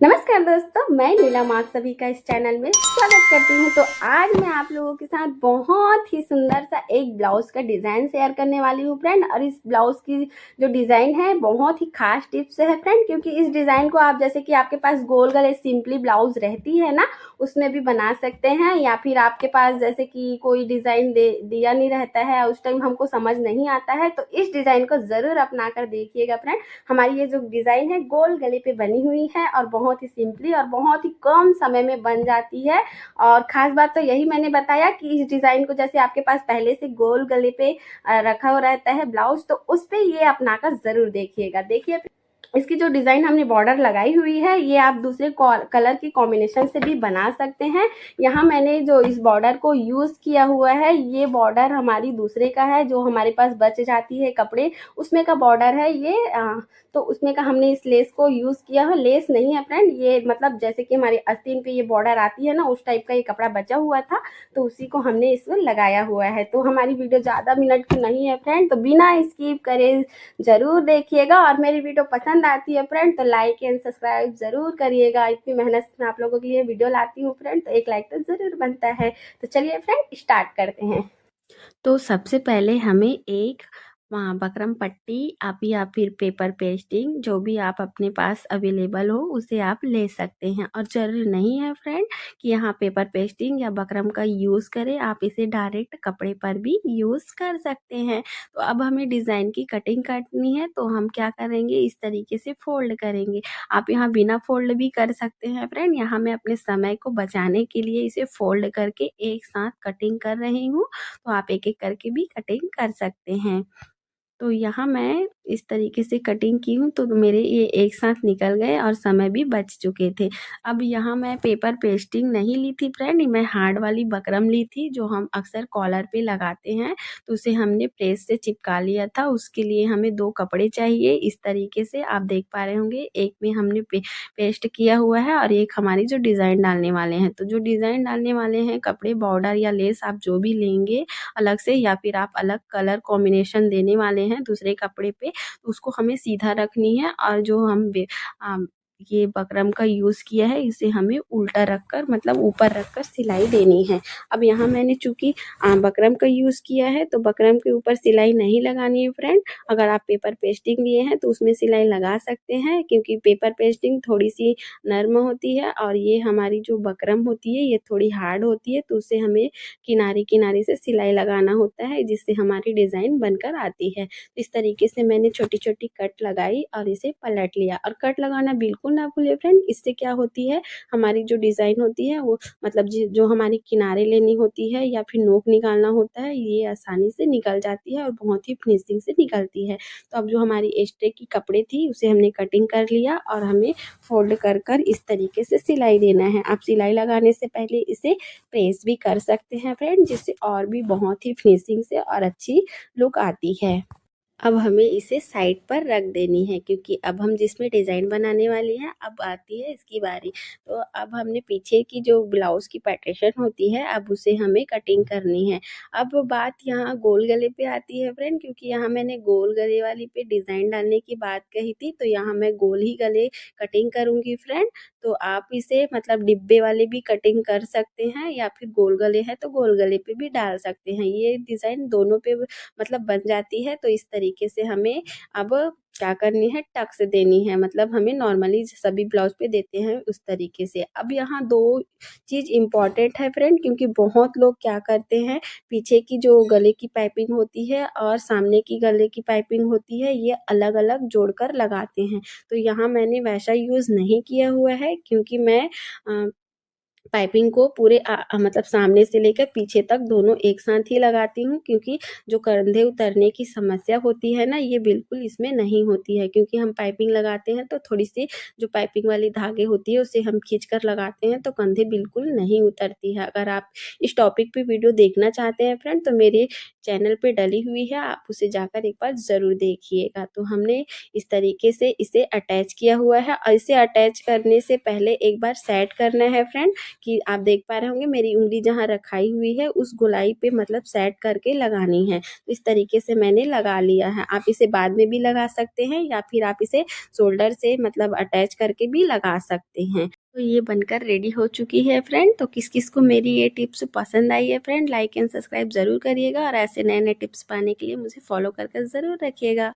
नमस्कार दोस्तों, मैं नीलम आप सभी का इस चैनल में स्वागत करती हूँ। तो आज मैं आप लोगों के साथ बहुत ही सुंदर सा एक ब्लाउज का डिज़ाइन शेयर करने वाली हूँ फ्रेंड। और इस ब्लाउज की जो डिज़ाइन है बहुत ही खास टिप्स है फ्रेंड, क्योंकि इस डिज़ाइन को आप जैसे कि आपके पास गोल गले सिंपली ब्लाउज रहती है ना, उसमें भी बना सकते हैं, या फिर आपके पास जैसे कि कोई डिज़ाइन दिया नहीं रहता है, उस टाइम हमको समझ नहीं आता है, तो इस डिज़ाइन को ज़रूर अपना कर देखिएगा फ्रेंड। हमारी ये जो डिज़ाइन है गोल गले पे बनी हुई है और बहुत ही सिंपली और बहुत ही कम समय में बन जाती है। और ख़ास बात तो यही मैंने बताया कि इस डिज़ाइन को जैसे आपके पास पहले से गोल गले पे रखा हुआ रहता है ब्लाउज, तो उस पे ये अपना कर ज़रूर देखिएगा। देखिए इसकी जो डिज़ाइन हमने बॉर्डर लगाई हुई है, ये आप दूसरे कलर की कॉम्बिनेशन से भी बना सकते हैं। यहाँ मैंने जो इस बॉर्डर को यूज़ किया हुआ है, ये बॉर्डर हमारी दूसरे का है, जो हमारे पास बच जाती है कपड़े, उसमें का बॉर्डर है ये। तो उसमें का हमने इस लेस को यूज़ किया है। लेस नहीं है फ्रेंड, ये मतलब जैसे कि हमारे आस्तीन पे ये बॉर्डर आती है ना, उस टाइप का ये कपड़ा बचा हुआ था, तो उसी को हमने इसमें लगाया हुआ है। तो हमारी वीडियो ज़्यादा मिनट की नहीं है फ्रेंड, तो बिना स्किप करे ज़रूर देखिएगा। और मेरी वीडियो पसंद आती है फ्रेंड तो लाइक एंड सब्सक्राइब ज़रूर करिएगा। इतनी मेहनत से मैं आप लोगों के लिए वीडियो लाती हूँ फ्रेंड, तो एक लाइक तो ज़रूर बनता है। तो चलिए फ्रेंड स्टार्ट करते हैं। तो सबसे पहले हमें एक बकरम पट्टी आप या फिर पेपर पेस्टिंग जो भी आप अपने पास अवेलेबल हो उसे आप ले सकते हैं। और ज़रूरी नहीं है फ्रेंड कि यहाँ पेपर पेस्टिंग या बकरम का यूज़ करें, आप इसे डायरेक्ट कपड़े पर भी यूज़ कर सकते हैं। तो अब हमें डिज़ाइन की कटिंग करनी है, तो हम क्या करेंगे, इस तरीके से फोल्ड करेंगे। आप यहाँ बिना फोल्ड भी कर सकते हैं फ्रेंड। यहाँ मैं अपने समय को बचाने के लिए इसे फोल्ड करके एक साथ कटिंग कर रही हूँ, तो आप एक-एक करके भी कटिंग कर सकते हैं। तो यहाँ मैं इस तरीके से कटिंग की हूँ, तो मेरे ये एक साथ निकल गए और समय भी बच चुके थे। अब यहाँ मैं पेपर पेस्टिंग नहीं ली थी फ्रेंड, मैं हार्ड वाली बकरम ली थी, जो हम अक्सर कॉलर पे लगाते हैं, तो उसे हमने प्रेस से चिपका लिया था। उसके लिए हमें 2 कपड़े चाहिए, इस तरीके से आप देख पा रहे होंगे। एक में हमने पेस्ट किया हुआ है और एक हमारी जो डिज़ाइन डालने वाले हैं। तो जो डिज़ाइन डालने वाले हैं कपड़े, बॉर्डर या लेस आप जो भी लेंगे अलग से, या फिर आप अलग कलर कॉम्बिनेशन देने वाले हैं दूसरे कपड़े पे, तो उसको हमें सीधा रखनी है। और जो हम ये बकरम का यूज़ किया है, इसे हमें उल्टा रखकर मतलब ऊपर रखकर सिलाई देनी है। अब यहाँ मैंने चूँकि बकरम का यूज़ किया है, तो बकरम के ऊपर सिलाई नहीं लगानी है फ्रेंड। अगर आप पेपर पेस्टिंग लिए हैं तो उसमें सिलाई लगा सकते हैं, क्योंकि पेपर पेस्टिंग थोड़ी-सी नर्म होती है और ये हमारी जो बकरम होती है ये थोड़ी हार्ड होती है, तो उसे हमें किनारे-किनारे से सिलाई लगाना होता है, जिससे हमारी डिज़ाइन बनकर आती है। इस तरीके से मैंने छोटी-छोटी कट लगाई और इसे पलट लिया। और कट लगाना बिल्कुल ना भूलिए फ्रेंड, इससे क्या होती है, हमारी जो डिज़ाइन होती है वो मतलब जो हमारी किनारे लेनी होती है या फिर नोक निकालना होता है, ये आसानी से निकल जाती है और बहुत ही फिनिशिंग से निकलती है। तो अब जो हमारी एक्स्ट्रा की कपड़े थी उसे हमने कटिंग कर लिया और हमें फोल्ड कर इस तरीके से सिलाई देना है। आप सिलाई लगाने से पहले इसे प्रेस भी कर सकते हैं फ्रेंड, जिससे और भी बहुत ही फिनिशिंग से और अच्छी लुक आती है। अब हमें इसे साइड पर रख देनी है, क्योंकि अब हम जिसमें डिज़ाइन बनाने वाली हैं अब आती है इसकी बारी। तो अब हमने पीछे की जो ब्लाउज़ की पार्टीशन होती है, अब उसे हमें कटिंग करनी है। अब बात यहाँ गोल गले पे आती है फ्रेंड, क्योंकि यहाँ मैंने गोल गले वाली पे डिज़ाइन डालने की बात कही थी, तो यहाँ मैं गोल ही गले कटिंग करूँगी फ्रेंड। तो आप इसे मतलब डिब्बे वाले भी कटिंग कर सकते हैं, या फिर गोल गले हैं तो गोल गले पे भी डाल सकते हैं। ये डिज़ाइन दोनों पे मतलब बन जाती है। तो इस तरीके से हमें अब क्या करनी है, टक्स देनी है, मतलब हमें नॉर्मली सभी ब्लाउज पे देते हैं उस तरीके से। अब यहाँ 2 चीज़ इम्पॉर्टेंट है फ्रेंड, क्योंकि बहुत लोग क्या करते हैं, पीछे की जो गले की पाइपिंग होती है और सामने की गले की पाइपिंग होती है, ये अलग-अलग जोड़कर लगाते हैं। तो यहाँ मैंने वैसा यूज़ नहीं किया हुआ है, क्योंकि मैं पाइपिंग को पूरे मतलब सामने से लेकर पीछे तक दोनों एक साथ ही लगाती हूँ, क्योंकि जो कंधे उतरने की समस्या होती है ना, ये बिल्कुल इसमें नहीं होती है। क्योंकि हम पाइपिंग लगाते हैं तो थोड़ी-सी जो पाइपिंग वाली धागे होती है उसे हम खींचकर लगाते हैं, तो कंधे बिल्कुल नहीं उतरती है। अगर आप इस टॉपिक पे वीडियो देखना चाहते हैं फ्रेंड, तो मेरे चैनल पे डली हुई है, आप उसे जाकर एक बार ज़रूर देखिएगा। तो हमने इस तरीके से इसे अटैच किया हुआ है, और इसे अटैच करने से पहले एक बार सेट करना है फ्रेंड, कि आप देख पा रहे होंगे मेरी उंगली जहाँ रखाई हुई है उस गोलाई पे मतलब सेट करके लगानी है। तो इस तरीके से मैंने लगा लिया है। आप इसे बाद में भी लगा सकते हैं या फिर आप इसे शोल्डर से मतलब अटैच करके भी लगा सकते हैं। तो ये बनकर रेडी हो चुकी है फ्रेंड। तो किस किस को मेरी ये टिप्स पसंद आई है फ्रेंड, लाइक एंड सब्सक्राइब ज़रूर करिएगा और ऐसे नए नए टिप्स पाने के लिए मुझे फॉलो करके ज़रूर रखिएगा।